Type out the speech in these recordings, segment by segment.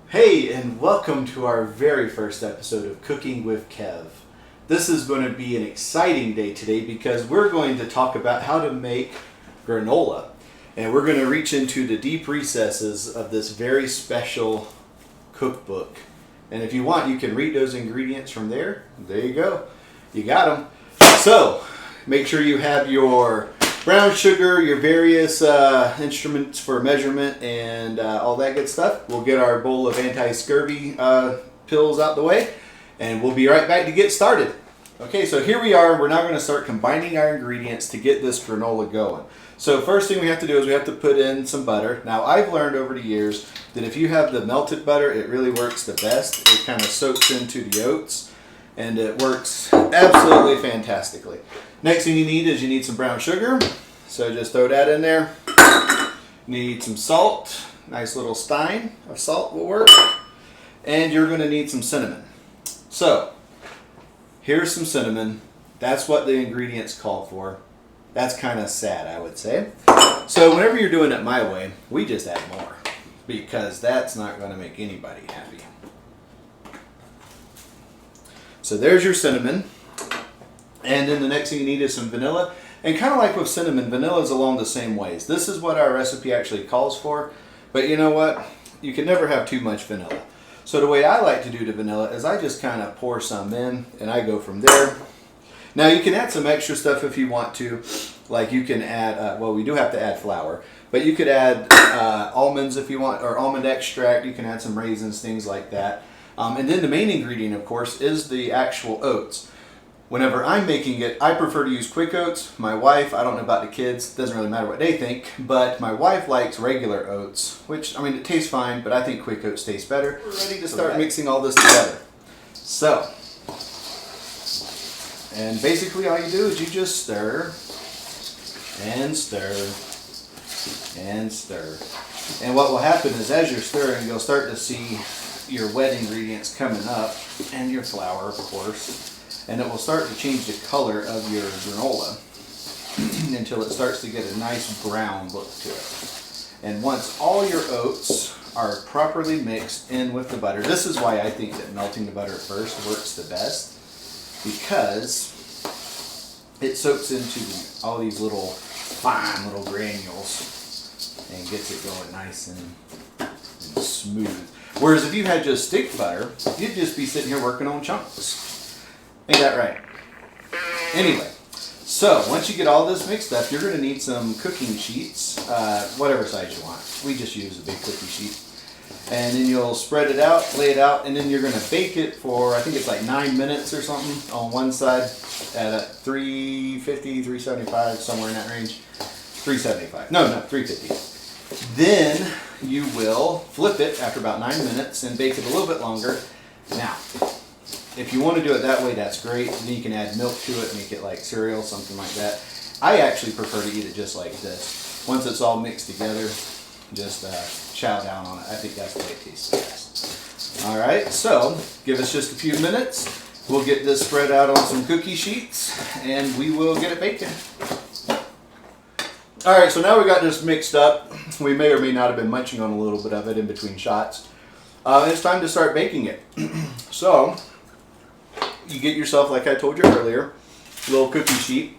Hey, and welcome to our very first episode of Cooking with Kev. This is going to be an exciting day today because we're going to talk about how to make granola. And we're going to reach into the deep recesses of this very special cookbook. And if you want, you can read those ingredients from there. There you go. You got them. So, make sure you have your brown sugar, your various instruments for measurement, and all that good stuff. We'll get our bowl of anti-scurvy pills out the way, and we'll be right back to get started. Okay, so here we are. We're now going to start combining our ingredients to get this granola going. So first thing we have to do is we have to put in some butter. Now I've learned over the years that if you have the melted butter, it really works the best. It kind of soaks into the oats, and it works absolutely fantastically. Next thing you need is you need some brown sugar. So just throw that in there. You need some salt. Nice little stein of salt will work. And you're going to need some cinnamon. So here's some cinnamon. That's what the ingredients call for. That's kind of sad, I would say. So whenever you're doing it my way, we just add more, because that's not going to make anybody happy. So there's your cinnamon. And then the next thing you need is some vanilla. And kind of like with cinnamon, vanilla is along the same ways. This is what our recipe actually calls for. But you know what? You can never have too much vanilla. So the way I like to do the vanilla is I just kind of pour some in and I go from there. Now you can add some extra stuff if you want to. Like you can add, well, we do have to add flour. But you could add almonds if you want, or almond extract. You can add some raisins, things like that. And then the main ingredient, of course, is the actual oats. Whenever I'm making it, I prefer to use quick oats. My wife, I don't know about the kids, doesn't really matter what they think, but my wife likes regular oats, which, I mean, it tastes fine, but I think quick oats taste better. We're ready to start mixing all this together. So, and basically all you do is you just stir, and stir, and stir. And what will happen is as you're stirring, you'll start to see your wet ingredients coming up, and your flour, of course. And it will start to change the color of your granola until it starts to get a nice brown look to it. And once all your oats are properly mixed in with the butter, this is why I think that melting the butter at first works the best, because it soaks into all these little fine little granules and gets it going nice and smooth. Whereas if you had just stick butter, you'd just be sitting here working on chunks. Ain't that right? Anyway, so once you get all this mixed up, you're going to need some cooking sheets, whatever size you want. We just use a big cookie sheet. And then you'll spread it out, lay it out, and then you're going to bake it for, I think it's like 9 minutes or something on one side at 350, 375, somewhere in that range. 375. No, 350. Then you will flip it after about 9 minutes and bake it a little bit longer. Now, if you want to do it that way, that's great. Then you can add milk to it, make it like cereal, something like that. I actually prefer to eat it just like this. Once it's all mixed together, just chow down on it. I think that's the way it tastes best. All right, so give us just a few minutes. We'll get this spread out on some cookie sheets, and we will get it baking. All right, so now we got this mixed up. We may or may not have been munching on a little bit of it in between shots. It's time to start baking it. So you get yourself, like I told you earlier, a little cookie sheet.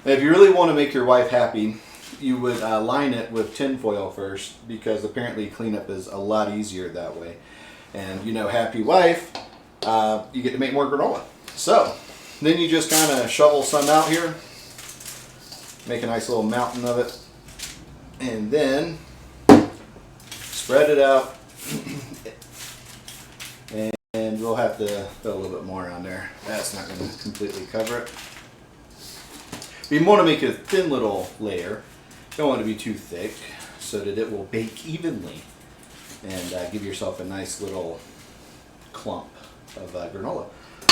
And if you really want to make your wife happy, you would line it with tin foil first, because apparently cleanup is a lot easier that way. And you know, happy wife, you get to make more granola. So then you just kind of shovel some out here, make a nice little mountain of it, and then spread it out. And we'll have to put a little bit more on there. That's not going to completely cover it. But you want to make a thin little layer. Don't want it to be too thick so that it will bake evenly and give yourself a nice little clump of granola.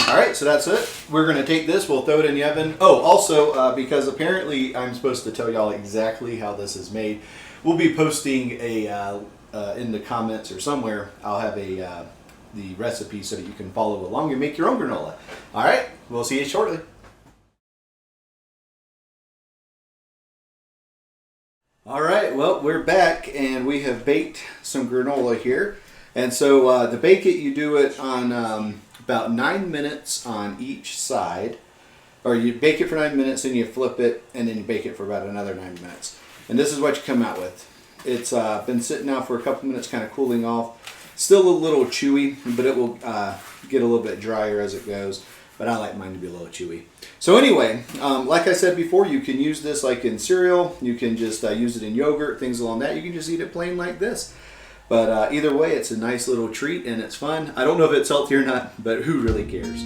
Alright, so that's it. We're going to take this, we'll throw it in the oven. Oh, also, because apparently I'm supposed to tell y'all exactly how this is made, we'll be posting a in the comments or somewhere. I'll have the recipe so that you can follow along and make your own granola. All right, we'll see you shortly. All right, well, we're back and we have baked some granola here. And so to bake it, you do it on about 9 minutes on each side. Or you bake it for 9 minutes, then you flip it, and then you bake it for about another 9 minutes. And this is what you come out with. It's been sitting now for a couple minutes, kind of cooling off. Still a little chewy, but it will get a little bit drier as it goes. But I like mine to be a little chewy. So anyway, like I said before, you can use this like in cereal. You can just use it in yogurt, things along that. You can just eat it plain like this. But either way, it's a nice little treat and it's fun. I don't know if it's healthy or not, but who really cares?